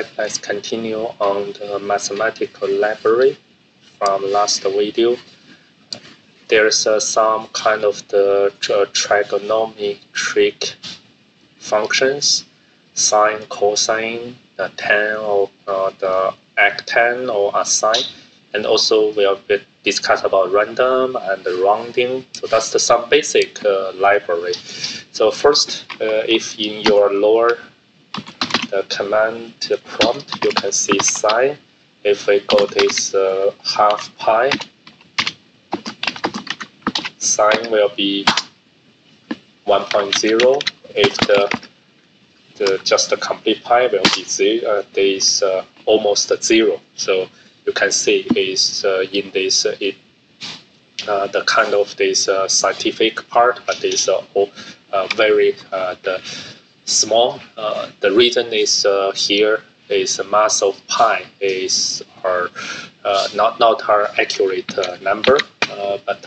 back. Let's continue on the mathematical library from last video. There's some kind of the trigonometric functions, sine, cosine, the tan or the arctan or asine, and also we will discuss about random and rounding. So that's some basic library. So first, if in your lower the command prompt, you can see sine. If we go this half pi, sine will be 1.0. If the just the complete pi will be zero, there is almost 0. So you can see is in this the kind of this scientific part, but is very the small. The reason is here is mass of pi is our not our accurate number, but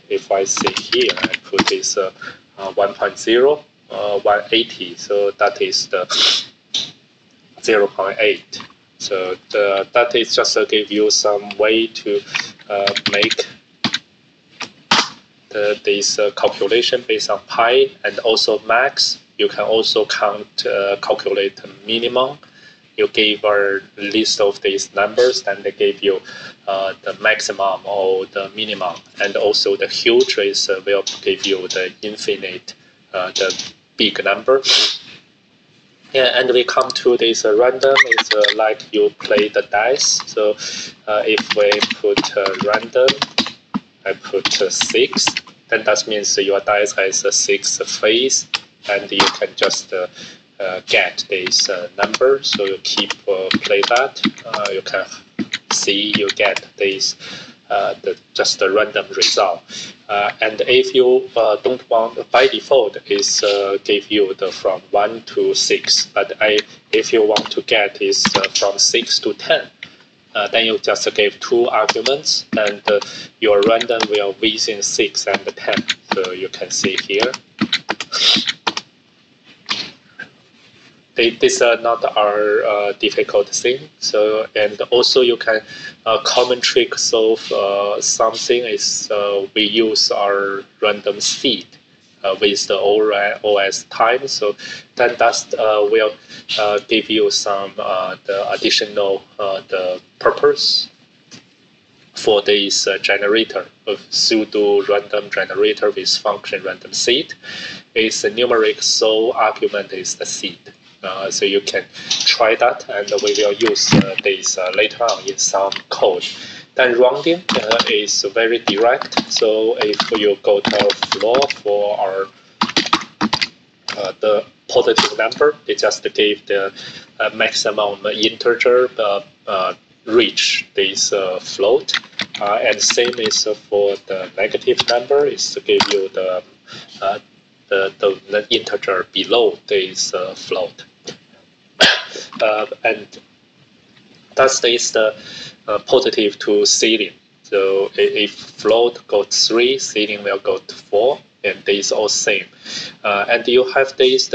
if I see here, I put this 1.0, 180, so that is the 0.8. So that is just to give you some way to make this calculation based on pi, and also max. You can also calculate minimum. You give a list of these numbers, and they give you the maximum or the minimum, and also the huge is will give you the infinite, the big number. Yeah, and we come to this random. It's like you play the dice. So if we put random, I put 6, then that means your dice has a 6 face, and you can just get this number. So you keep play that. You can see you get this just a random result. And if you don't want, by default is give you the from 1 to 6. But if you want to get is from 6 to 10. Then you just give 2 arguments, and your random will within 6 and 10. So you can see here. These are not our difficult thing. So, and also you can common trick solve something is we use our random seed with the OS time. So then that will give you some the additional the purpose for this generator of pseudo random generator with function random seed. Is the numeric sole argument is the seed. So you can try that, and we will use this later on in some code. Then rounding is very direct. So if you go to our floor for our the positive number, they just give the maximum integer reach this float, and same is for the negative number, is to give you the integer below this float. And that is the positive to ceiling. So if float goes 3, ceiling will go to 4, and this all same. And you have this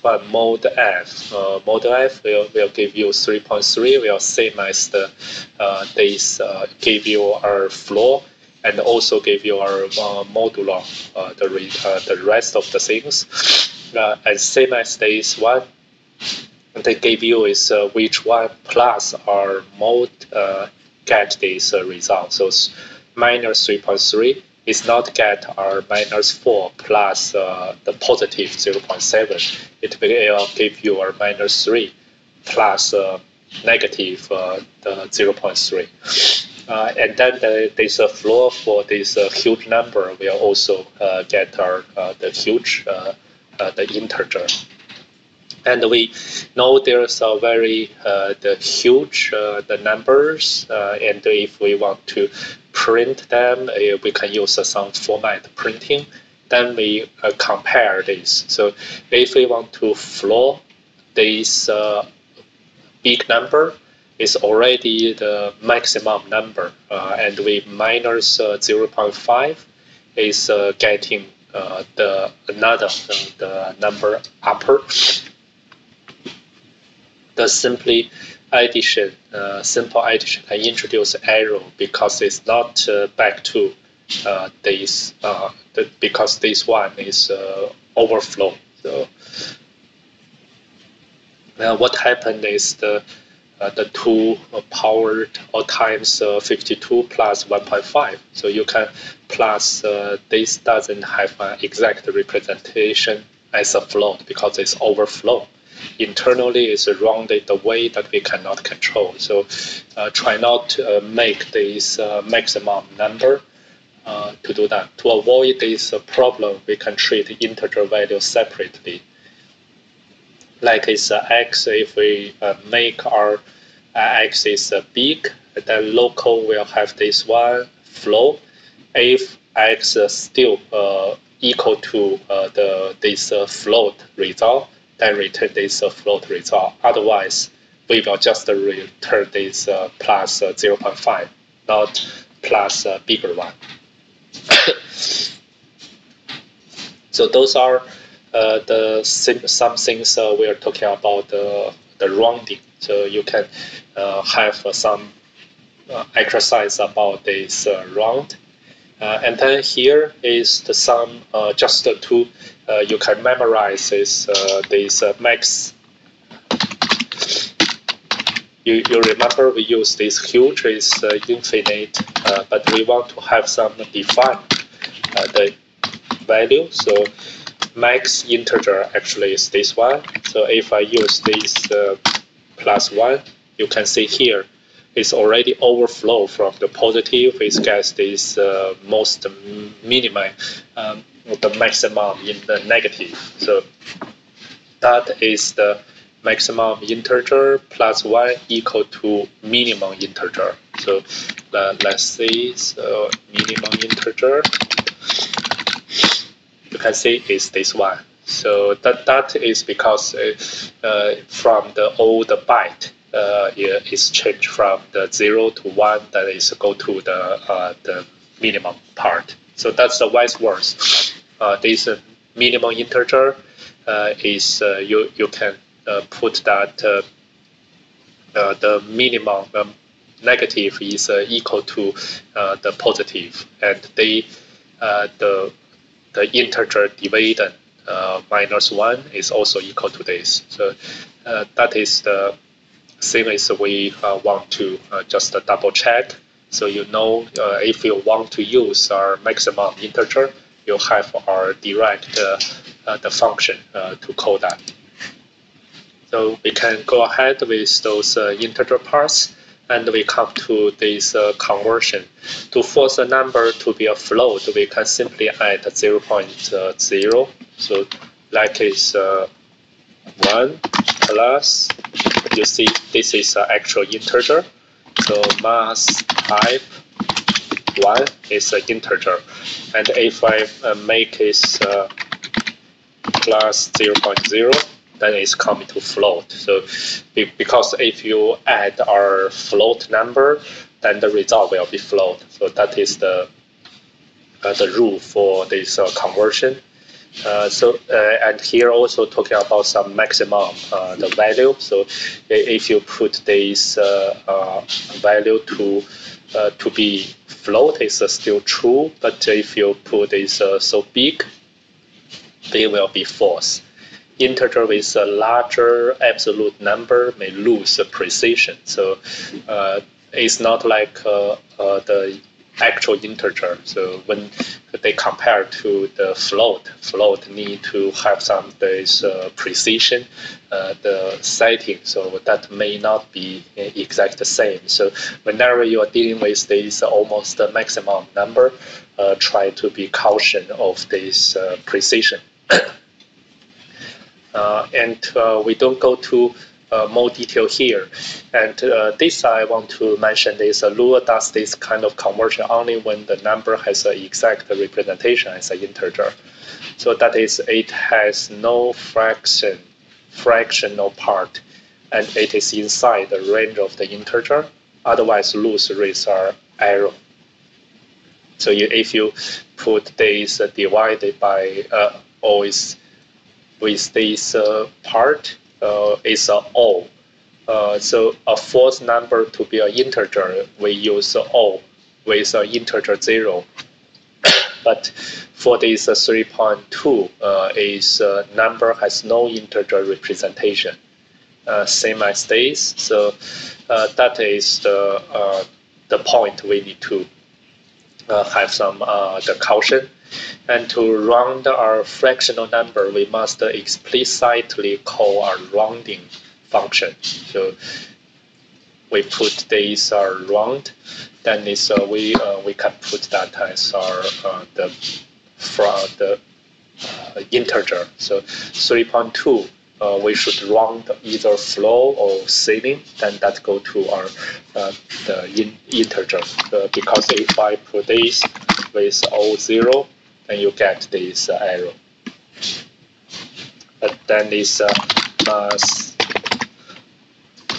one mode F. Mode F will give you 3.3, will same as the this give you our floor, and also give you our modulo, the rest of the things, and same as this one. They give you is which one plus our mode get this result. So minus 3.3 is not get our minus 4 plus the positive 0.7. It will give you our minus 3 plus negative the 0.3. And then there's a floor for this huge number. We'll also get our the huge the integer. And we know there's a very the huge the numbers, and if we want to print them, we can use some format printing. Then we compare this. So if we want to floor this big number, is already the maximum number, and we minus 0.5 is getting the number upper. Simply addition, simple addition can introduce error because it's not back to this, because this one is overflow. So what happened is the 2 powered or times 52 plus 1.5. So you can plus this doesn't have an exact representation as a float because it's overflow. Internally, it's rounded the way that we cannot control. So try not to make this maximum number to do that. To avoid this problem, we can treat integer value separately. Like it's x, if we make our x is big, then local will have this one flow. If x still equal to this float result, then return this float result. Otherwise, we will just return this plus 0.5, not plus bigger one. So those are some things we are talking about the rounding. So you can have some exercise about this round. And then here is the sum, just to you can memorize this max. You remember we use this huge is infinite, but we want to have some define the value. So max integer actually is this one. So if I use this plus 1, you can see here it's already overflow from the positive. It gets this most minimum, the maximum in the negative. So that is the maximum integer plus 1 equal to minimum integer. So let's see, so minimum integer, you can see is this one. So that is because from the old byte, it's changed from the 0 to 1, that is go to the minimum part. So that's the vice versa. This minimum integer is you can put that the minimum negative is equal to the positive, and the integer dividend minus 1 is also equal to this. So that is the same as we want to just double check. So you know if you want to use our maximum integer, you have our direct the function to call that. So we can go ahead with those integer parts, and we come to this conversion. To force a number to be a float, we can simply add 0.0. So like it's 1 plus, you see this is an actual integer. So mass type 1 is an integer. And if I make it plus 0.0, then it's coming to float. So because if you add our float number, then the result will be float. So that is the rule for this conversion. And here also talking about some maximum the value. So if you put this value to be float, it's still true. But if you put this so big, they will be false. Integer with a larger absolute number may lose precision. So it's not like the actual integer. So when they compare to the float need to have some this precision, the setting. So that may not be exact the same. So whenever you are dealing with this almost maximum number, try to be cautious of this precision. And we don't go to more detail here. And this I want to mention is Lua does this kind of conversion only when the number has an exact representation as an integer. So that is, it has no fractional part, and it is inside the range of the integer. Otherwise, Lua's rates are error. So if you put this divided by always with this part, is all. So a fourth number to be an integer, we use O with an integer 0. But for this 3.2, is number has no integer representation, same as this. So that is the point we need to have some the caution. And to round our fractional number, we must explicitly call our rounding function. So we put this round, then is we can put that as our the integer. So 3.2. We should round either floor or ceiling, then that go to our the integer. Because if I put this with O0, then you get this arrow. But then is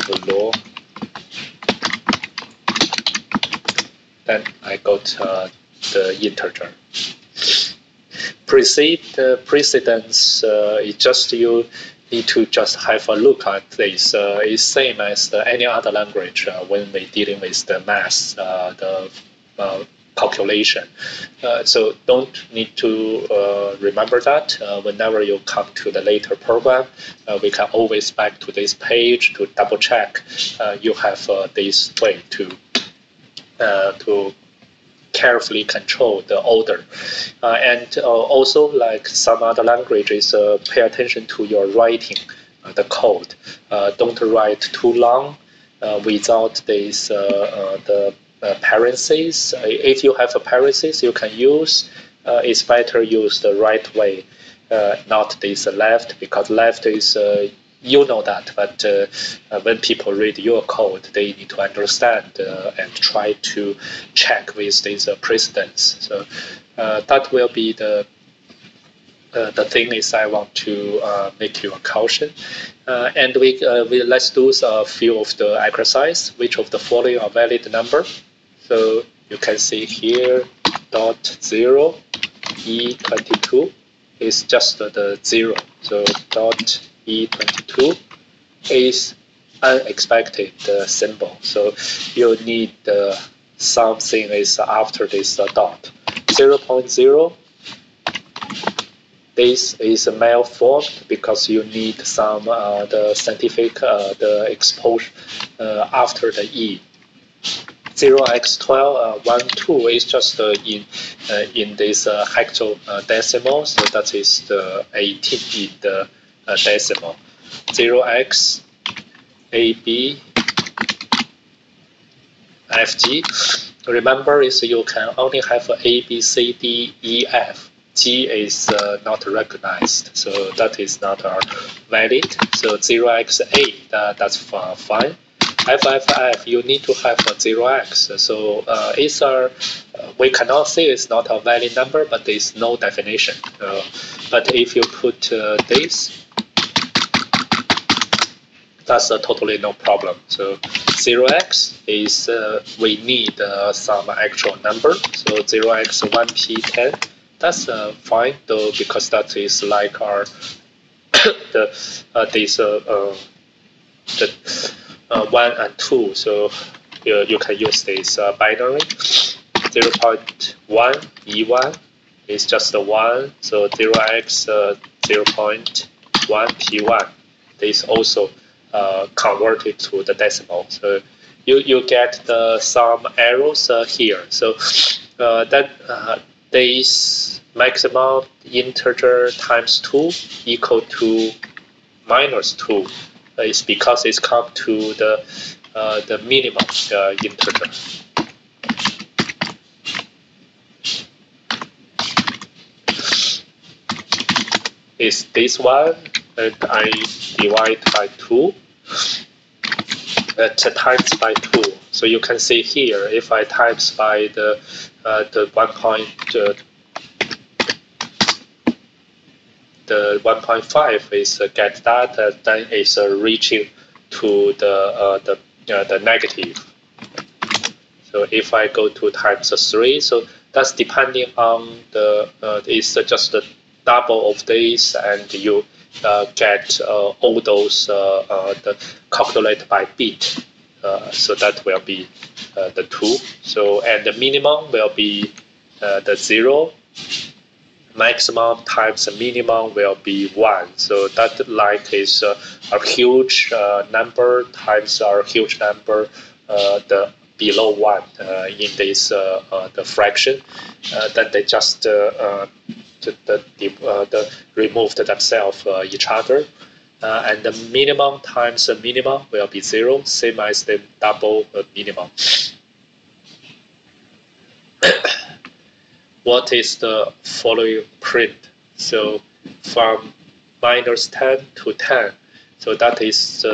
floor. Then I got the integer. Precedence is just you need to just have a look at this. It's same as any other language when we're dealing with the math, the calculation. So don't need to remember that. Whenever you come to the later program, we can always back to this page to double check. You have this way to carefully control the order. And also, like some other languages, pay attention to your writing, the code. Don't write too long without this the parentheses. If you have a parenthesis, you can use. It's better use the right way, not this left, because left is you know that, but when people read your code, they need to understand and try to check with these precedents. So that will be the thing is I want to make you a caution. And we let's do a few of the exercise. Which of the following are valid number? So you can see here, .0 E22 is just the 0. So .E22 is unexpected symbol. So you need something is after this dot. 0.0. This is malformed because you need some the scientific the exposure after the E. 0x12 1 2 is just in this hexadecimal, so that is the 18 in the decimal. 0x AB FG. Remember, is you can only have A B C D E F. G is not recognized, so that is not valid. So 0x8, that's fine. FFF, you need to have a 0x. So it's we cannot say it's not a valid number, but there's no definition. But if you put this, that's totally no problem. So 0x is we need some actual number. So 0x1p10. That's fine though, because that is like our the 1 and 2. So you can use this binary. 0.1 E1 is just 1. So 0x 0.1 P1 is also converted to the decimal. So you get some arrows here. So that this maximum integer times 2 equal to minus 2 is because it's come to the minimum integer. Is this one, and I divide by 2, times by 2. So you can see here, if I times by the 1.5 is get that, then it's reaching to the negative. So if I go to times 3, so that's depending on it's just the double of this, and you get all those the calculate by bit. So that will be the 2. So and the minimum will be the 0. Maximum times the minimum will be 1. So that like is a huge number times a huge number the below 1 in this the fraction. Then they just removed themselves each other. And the minimum times the minimum will be 0, same as the double minimum. What is the following print? So from -10 to 10. So that is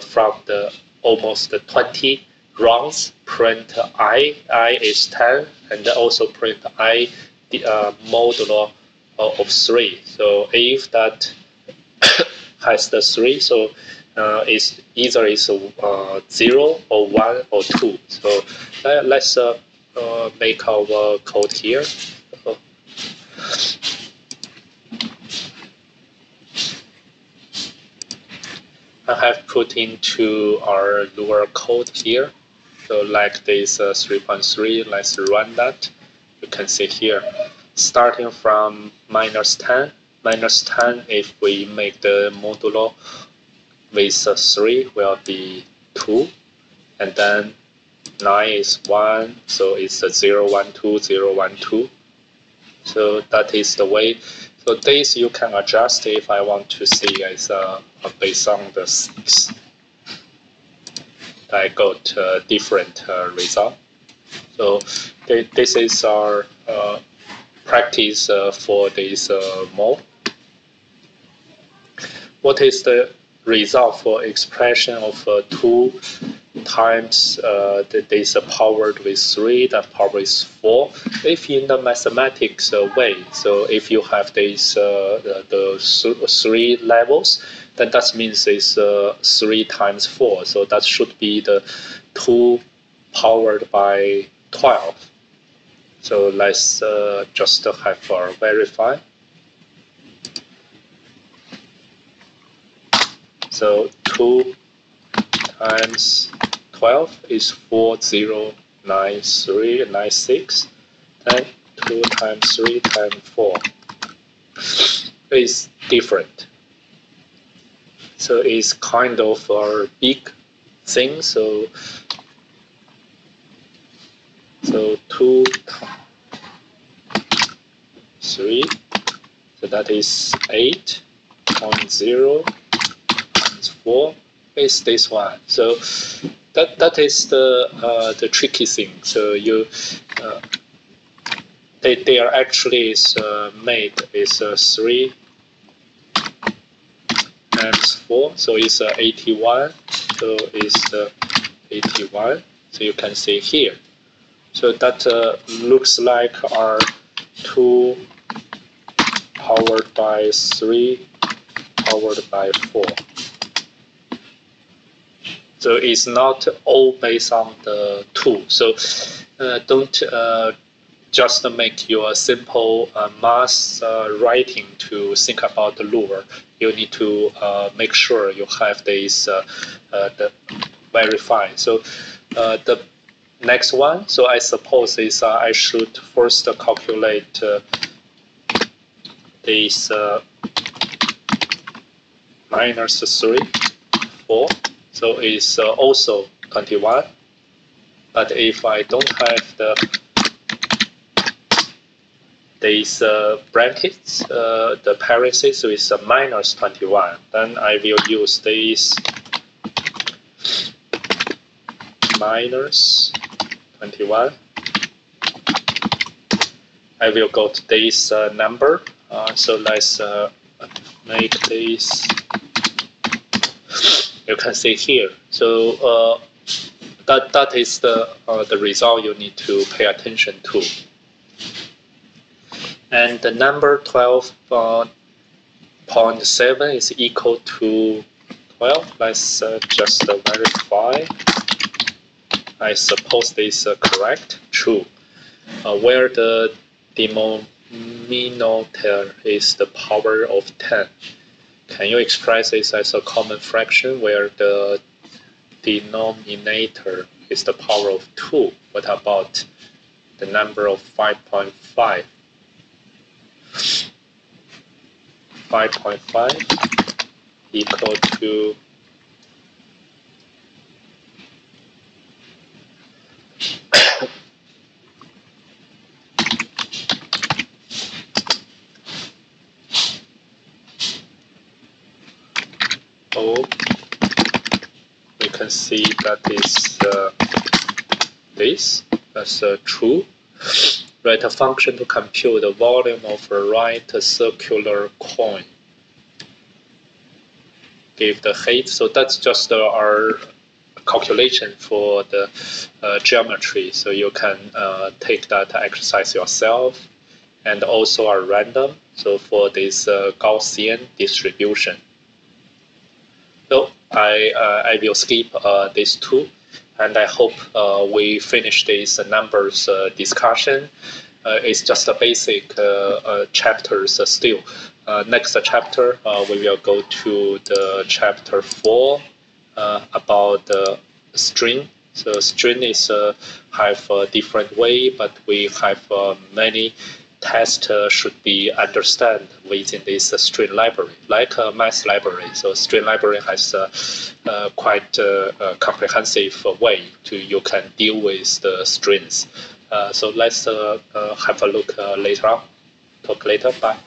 from the almost 20 rounds. Print I is 10, and also print I modulo of 3. So if that has the 3, so is either is 0 or 1 or 2. So let's make our code here. I have put into our Lua code here. So like this 3.3, let's run that. You can see here, starting from -10. -10, if we make the modulo with 3, will be 2. And then 9 is 1, so it's a 0, 1, 2, 0, 1, 2. So that is the way. So this you can adjust if I want to see as based on the 6. I got different result. So this is our practice for this mode. What is the result for expression of 2 times this powered with 3, that powered with 4? If in the mathematics way, so if you have this the 3 levels, then that means it's 3 times 4. So that should be the 2 powered by 12. So let's just have our verify. So 2 times 12 is 409396. Then 2 times 3 times 4 is different. So it's kind of a big thing. So 2 3, so that is 8.0 times 4 is this one. So that is the tricky thing. So you they are actually is made is 3 times 4, so it's 81. So it's 81. So you can see here. So that looks like our 2 powered by 3 powered by 4. So it's not all based on the 2. So don't just make your simple math writing to think about the Lua. You need to make sure you have this the verify. So the next one, so I suppose is I should first calculate this -3, 4. So it's also 21. But if I don't have these brackets, the parentheses, so it's -21. Then I will use this -21. I will go to this number. So let's make this. You can see here. So that is the result you need to pay attention to. And the number 12.7 is equal to 12. Let's just verify. I suppose this is correct. True. Where the denominator is the power of 10. Can you express this as a common fraction where the denominator is the power of 2? What about the number of 5.5? 5.5 equal to we can see that is this as true. Write a function to compute the volume of a right circular coin. Give the height. So that's just our calculation for the geometry. So you can take that exercise yourself, and also are random. So for this Gaussian distribution. So I will skip these two, and I hope we finish this numbers discussion. It's just a basic chapters still. Next chapter, we will go to the chapter 4 about the string. So string is have a different way, but we have many tests should be understood within this string library, like a math library. So string library has quite a comprehensive way to you can deal with the strings. So let's have a look later on. Talk later. Bye.